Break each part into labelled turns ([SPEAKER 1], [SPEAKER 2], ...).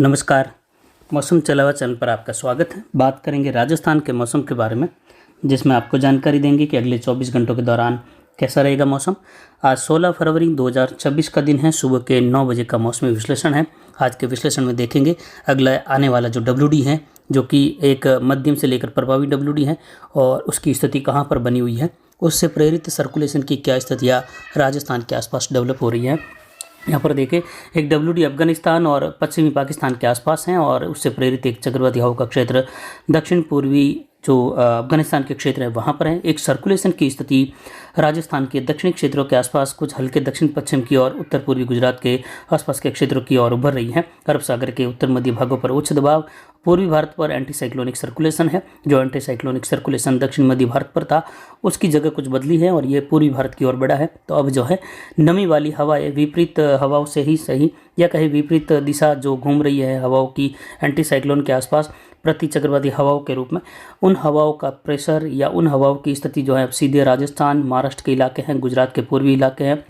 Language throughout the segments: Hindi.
[SPEAKER 1] नमस्कार। मौसम चला चैनल पर आपका स्वागत है। बात करेंगे राजस्थान के मौसम के बारे में, जिसमें आपको जानकारी देंगे कि अगले 24 घंटों के दौरान कैसा रहेगा मौसम। आज 16 फरवरी 2026 का दिन है। सुबह के 9 बजे का मौसमी विश्लेषण है। आज के विश्लेषण में देखेंगे अगला आने वाला जो WD है, जो कि एक मध्यम से लेकर प्रभावी WD है, और उसकी स्थिति कहाँ पर बनी हुई है, उससे प्रेरित सर्कुलेशन की क्या स्थितियाँ राजस्थान के आसपास डेवलप हो रही है। यहाँ पर देखें, एक WD अफगानिस्तान और पश्चिमी पाकिस्तान के आसपास हैं, और उससे प्रेरित एक चक्रवाती हवा का क्षेत्र दक्षिण पूर्वी जो अफगानिस्तान के क्षेत्र है वहाँ पर है। एक सर्कुलेशन की स्थिति राजस्थान के दक्षिणी क्षेत्रों के आसपास, कुछ हल्के दक्षिण पश्चिम की और उत्तर पूर्वी गुजरात के आसपास के क्षेत्रों की ओर उभर रही है। अरब सागर के उत्तर मध्य भागों पर उच्च दबाव, पूर्वी भारत पर एंटी साइक्लोनिक सर्कुलेशन है। जो एंटी साइक्लोनिक सर्कुलेशन दक्षिण मध्य भारत पर था, उसकी जगह कुछ बदली है और ये पूर्वी भारत की ओर बढ़ा है। तो अब जो है नमी वाली हवाएं, विपरीत हवाओं से ही सही या कहीं विपरीत दिशा जो घूम रही है हवाओं की एंटी साइक्लोन के आसपास प्रति चक्रवाती हवाओं के रूप में, उन हवाओं का प्रेशर या उन हवाओं की स्थिति जो है अब सीधे राजस्थान, महाराष्ट्र के इलाके हैं, गुजरात के पूर्वी इलाके हैं,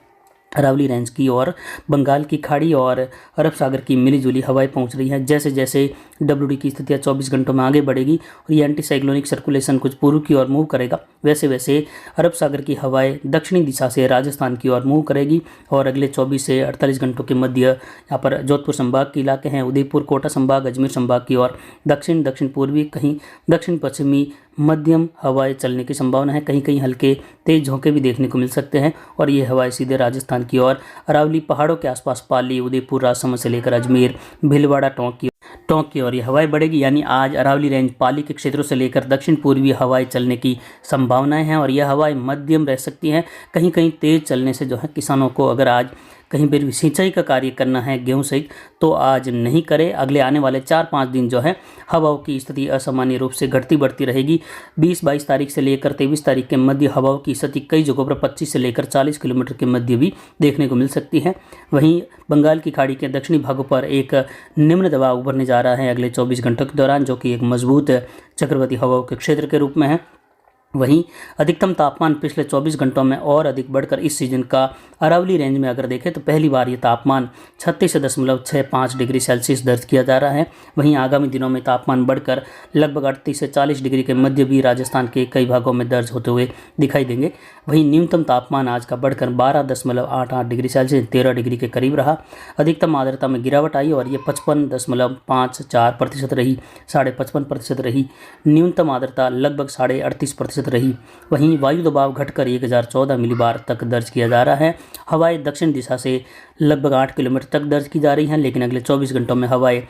[SPEAKER 1] अरावली रेंज की और बंगाल की खाड़ी और अरब सागर की मिलीजुली हवाएं पहुंच रही हैं। जैसे जैसे WD की स्थितियाँ 24 घंटों में आगे बढ़ेगी और ये एंटी साइक्लोनिक सर्कुलेशन कुछ पूर्व की ओर मूव करेगा, वैसे वैसे अरब सागर की हवाएं दक्षिणी दिशा से राजस्थान की ओर मूव करेगी। और अगले 24 से 48 घंटों के मध्य यहाँ पर जोधपुर संभाग के इलाके हैं, उदयपुर, कोटा संभाग, अजमेर संभाग की ओर दक्षिण दक्षिण पूर्वी, कहीं दक्षिण पश्चिमी मध्यम हवाएं चलने की संभावना है। कहीं कहीं हल्के तेज झोंके भी देखने को मिल सकते हैं, और ये हवाएं सीधे राजस्थान की ओर अरावली पहाड़ों के आसपास पाली, उदयपुर, राजसमंद से लेकर अजमेर, भीलवाड़ा, टोंक की ओर ये हवाएं बढ़ेगी। यानी आज अरावली रेंज, पाली के क्षेत्रों से लेकर दक्षिण पूर्वी हवाएं चलने की संभावनाएं हैं, और यह हवाएं मध्यम रह सकती हैं। कहीं कहीं तेज चलने से जो है किसानों को अगर आज कहीं पर सिंचाई का कार्य करना है गेहूं सहित, तो आज नहीं करे। अगले आने वाले 4-5 दिन जो है हवाओं की स्थिति असामान्य रूप से घटती बढ़ती रहेगी। 20-22 तारीख से लेकर 23 तारीख के मध्य हवाओं की स्थिति कई जगहों पर 25 से लेकर 40 किलोमीटर के मध्य भी देखने को मिल सकती है। वहीं बंगाल की खाड़ी के दक्षिणी भागों पर एक निम्न दबाव उभरने जा रहा है अगले 24 घंटों के दौरान, जो कि एक मजबूत चक्रवाती हवाओं के क्षेत्र के रूप में है। वहीं अधिकतम तापमान पिछले 24 घंटों में और अधिक बढ़कर इस सीजन का अरावली रेंज में अगर देखें तो पहली बार ये तापमान 36.65 डिग्री सेल्सियस दर्ज किया जा रहा है। वहीं आगामी दिनों में तापमान बढ़कर लगभग 38 से 40 डिग्री के मध्य भी राजस्थान के कई भागों में दर्ज होते हुए दिखाई देंगे। वहीं न्यूनतम तापमान आज का बढ़कर 12.88 डिग्री सेल्सियस 13 डिग्री के करीब रहा। अधिकतम आर्द्रता में गिरावट आई और ये 55.54% रही, 55.5% रही। न्यूनतम आर्द्रता लगभग 38.5% रही। वहीं वायु दबाव घटकर 1014 मिलीबार तक दर्ज किया जा रहा है। हवाएं दक्षिण दिशा से लगभग 8 किलोमीटर तक दर्ज की जा रही हैं, लेकिन अगले 24 घंटों में हवाएं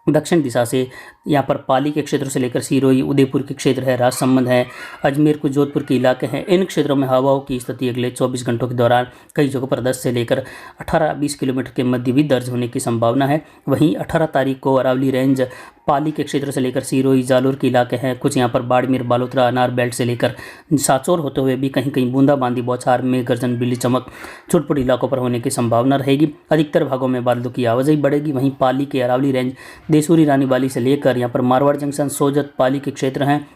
[SPEAKER 1] दक्षिण दिशा से यहाँ पर पाली के क्षेत्र से लेकर सिरोही, उदयपुर के क्षेत्र है, राजसमंद है, अजमेर, कुछ जोधपुर के इलाके हैं, इन क्षेत्रों में हवाओं की स्थिति अगले 24 घंटों के दौरान कई जगहों पर 10 से लेकर 18-20 किलोमीटर के मध्य भी दर्ज होने की संभावना है। वहीं 18 तारीख को अरावली रेंज, पाली के क्षेत्र से लेकर सिरोही, जालोर के इलाके हैं, कुछ यहाँ पर बाड़मेर, बालोतरा, अनार बेल्ट से लेकर सांचौर होते हुए भी कहीं कहीं बूंदाबांदी, बौछार, मेघ गर्जन, बिजली चमक छुटपुट इलाकों पर होने की संभावना रहेगी। अधिकतर भागों में बादलों की आवाजाही बढ़ेगी। वहीं पाली के अरावली रेंज, देसूरी, रानीबाली से लेकर यहाँ पर मारवाड़ जंक्शन, सोजत, पाली के क्षेत्र हैं,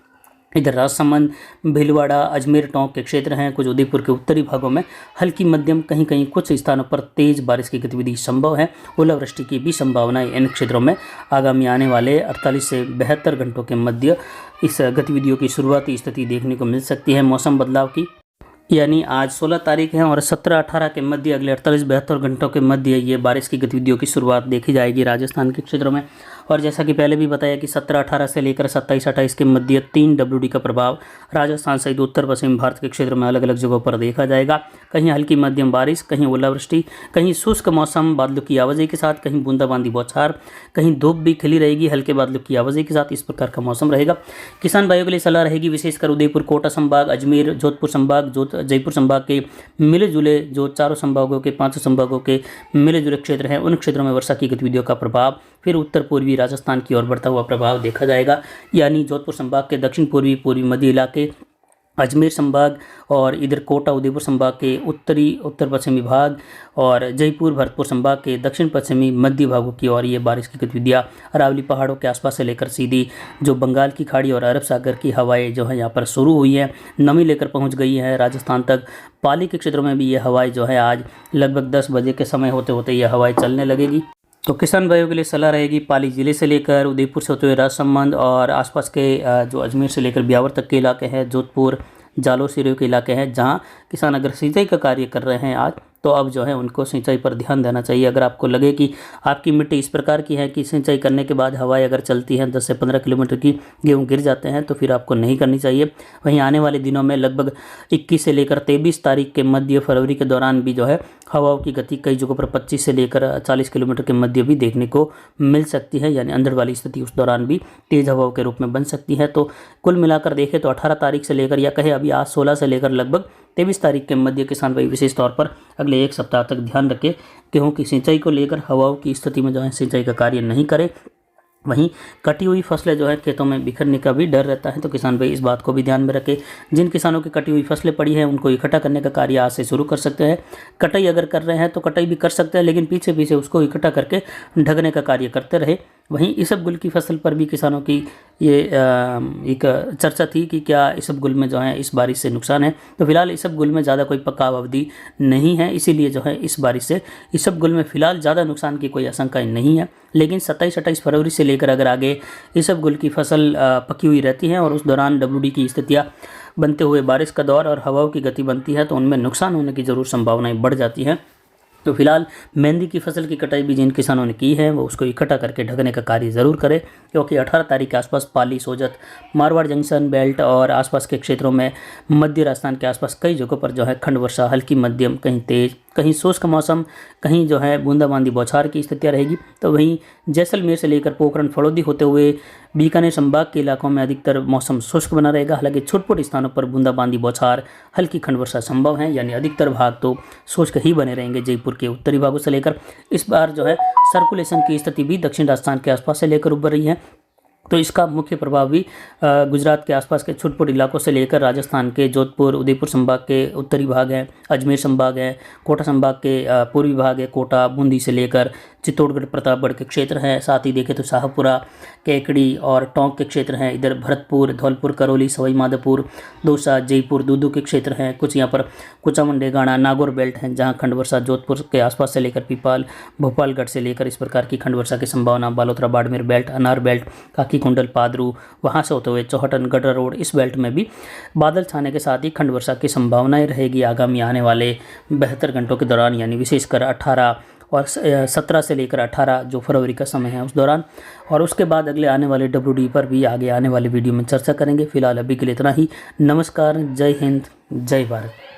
[SPEAKER 1] इधर राजसमंद, भीलवाड़ा, अजमेर, टोंक के क्षेत्र हैं, कुछ उदयपुर के उत्तरी भागों में हल्की मध्यम, कहीं कहीं कुछ स्थानों पर तेज बारिश की गतिविधि संभव है। ओलावृष्टि की भी संभावनाएं इन क्षेत्रों में आगामी आने वाले 48 से 72 घंटों के मध्य इस गतिविधियों की शुरुआती स्थिति देखने को मिल सकती है मौसम बदलाव की। यानी आज 16 तारीख है और 17-18 के मध्य अगले 48-72 घंटों के मध्य ये बारिश की गतिविधियों की शुरुआत देखी जाएगी राजस्थान के क्षेत्रों में। और जैसा कि पहले भी बताया कि 17-18 से लेकर 27-28 के मध्य 3 WD का प्रभाव राजस्थान सहित उत्तर पश्चिम भारत के क्षेत्र में अलग अलग जगहों पर देखा जाएगा। कहीं हल्की मध्यम बारिश, कहीं ओलावृष्टि, कहीं शुष्क मौसम बादलों की आवाजाही के साथ, कहीं बूंदाबांदी, बौछार, कहीं धूप भी खिली रहेगी हल्के बादलों की आवाजाही के साथ। इस प्रकार का मौसम रहेगा। किसान भाइयों के लिए सलाह रहेगी, विशेषकर उदयपुर, कोटा संभाग, अजमेर, जोधपुर संभाग, जयपुर संभाग के मिले जुले जो चारों संभागों के 5 संभागों के मिले जुले क्षेत्र हैं, उन क्षेत्रों में वर्षा की गतिविधियों का प्रभाव फिर उत्तर पूर्वी राजस्थान की ओर बढ़ता हुआ प्रभाव देखा जाएगा। यानी जोधपुर संभाग के दक्षिण पूर्वी, पूर्वी मध्य इलाके, अजमेर संभाग और इधर कोटा, उदयपुर संभाग के उत्तरी उत्तर पश्चिमी भाग और जयपुर, भरतपुर संभाग के दक्षिण पश्चिमी मध्य भागों की ओर ये बारिश की गतिविधियाँ अरावली पहाड़ों के आसपास से लेकर सीधी जो बंगाल की खाड़ी और अरब सागर की हवाएं जो है यहाँ पर शुरू हुई हैं, नमी लेकर पहुँच गई है राजस्थान तक। पाली के क्षेत्रों में भी ये हवाएं जो है आज लगभग 10 बजे के समय होते होते ये हवाएं चलने लगेगी। तो किसान भाइयों के लिए सलाह रहेगी, पाली ज़िले से लेकर उदयपुर से होते हुए राजसमंद और आसपास के जो अजमेर से लेकर ब्यावर तक के इलाके हैं, जोधपुर जालोर सिरोही के इलाके हैं, जहां किसान अगर सिंचाई का कार्य कर रहे हैं आज, तो अब जो है उनको सिंचाई पर ध्यान देना चाहिए। अगर आपको लगे कि आपकी मिट्टी इस प्रकार की है कि सिंचाई करने के बाद हवाएं अगर चलती हैं 10 से 15 किलोमीटर की, गेहूँ गिर जाते हैं, तो फिर आपको नहीं करनी चाहिए। वहीं आने वाले दिनों में लगभग 21 से लेकर 23 तारीख के मध्य फरवरी के दौरान भी जो है हवाओं की गति कई जगहों पर 25 से लेकर 40 किलोमीटर के मध्य भी देखने को मिल सकती है, यानी अंधड़ वाली स्थिति उस दौरान भी तेज हवाओं के रूप में बन सकती है। तो कुल मिलाकर देखें तो 18 तारीख से लेकर, या कहे अभी आज 16 से लेकर लगभग 23 तारीख के मध्य किसान भाई विशेष तौर पर अगले एक सप्ताह तक ध्यान रखें गेहूँ की सिंचाई को लेकर हवाओं की स्थिति में जो है सिंचाई का कार्य नहीं करें। वहीं कटी हुई फसलें जो है खेतों में बिखरने का भी डर रहता है, तो किसान भाई इस बात को भी ध्यान में रखें। जिन किसानों की कटी हुई फसलें पड़ी हैं उनको इकट्ठा करने का कार्य आज से शुरू कर सकते हैं। कटाई अगर कर रहे हैं तो कटाई भी कर सकते हैं, लेकिन पीछे पीछे उसको इकट्ठा करके ढकने का कार्य करते रहे। वहीं इसबगुल की फसल पर भी किसानों की ये एक चर्चा थी कि क्या इसबगुल में जो है इस बारिश से नुकसान है। तो फिलहाल इसबगुल में ज़्यादा कोई पक्का अवधि नहीं है, इसीलिए जो है इस बारिश से इसबगुल में फिलहाल ज़्यादा नुकसान की कोई आशंका नहीं है। लेकिन 27-28 फरवरी से लेकर अगर आगे इसबगुल की फसल पकी हुई रहती है और उस दौरान WD की स्थितियाँ बनते हुए बारिश का दौर और हवाओं की गति बनती है, तो उनमें नुकसान होने की ज़रूर संभावनाएं बढ़ जाती हैं। तो फिलहाल मेहंदी की फसल की कटाई भी जिन किसानों ने की है वो उसको इकट्ठा करके ढकने का कार्य ज़रूर करें, क्योंकि 18 तारीख के आसपास पाली, सोजत, मारवाड़ जंक्शन बेल्ट और आसपास के क्षेत्रों में मध्य राजस्थान के आसपास कई जगहों पर जो है खंड वर्षा, हल्की मध्यम, कहीं तेज, कहीं शुष्क मौसम, कहीं जो है बूंदाबांदी बौछार की स्थितियाँ रहेगी। तो वहीं जैसलमेर से लेकर पोखरण, फड़ौदी होते हुए बीकानेर संभाग के इलाकों में अधिकतर मौसम शुष्क बना रहेगा। हालांकि छुटपुट स्थानों पर बूंदाबांदी बौछार, हल्की खंड वर्षा संभव है, यानी अधिकतर भाग तो शुष्क ही बने रहेंगे। जयपुर के उत्तरी भागों से लेकर इस बार जो है सर्कुलेशन की स्थिति भी दक्षिण राजस्थान के आसपास से लेकर उभर रही है, तो इसका मुख्य प्रभाव भी गुजरात के आसपास के छुटपुट इलाकों से लेकर राजस्थान के जोधपुर, उदयपुर संभाग के उत्तरी भाग हैं, अजमेर संभाग है, कोटा संभाग के पूर्वी भाग है, कोटा, बूंदी से लेकर चित्तौड़गढ़, प्रतापगढ़ के क्षेत्र हैं। साथ ही देखें तो शाहपुरा, केकड़ी और टोंक के क्षेत्र हैं। इधर भरतपुर, धौलपुर, करौली, सवाई माधोपुर, दौसा, जयपुर, दूदू के क्षेत्र हैं। कुछ यहाँ पर कुचामंडी, गाणा, नागौर बेल्ट हैं, जहाँ खंड वर्षा जोधपुर के आसपास से लेकर पीपाल, भोपालगढ़ से लेकर इस प्रकार की खंड वर्षा की संभावना। बालोतरा, बाड़मेर बेल्ट, अनार बेल्ट, काकी कुंडल, पादरू, वहाँ से होते हुए चौहटन, गडरा रोड, इस बेल्ट में भी बादल छाने के साथ ही खंड वर्षा की संभावनाएं रहेगी आगामी आने वाले 72 घंटों के दौरान, यानी विशेषकर 18 और 17 से लेकर 18 जो फरवरी का समय है उस दौरान। और उसके बाद अगले आने वाले WD पर भी आगे आने वाले वीडियो में चर्चा करेंगे। फिलहाल अभी के लिए इतना ही। नमस्कार, जय हिंद, जय भारत।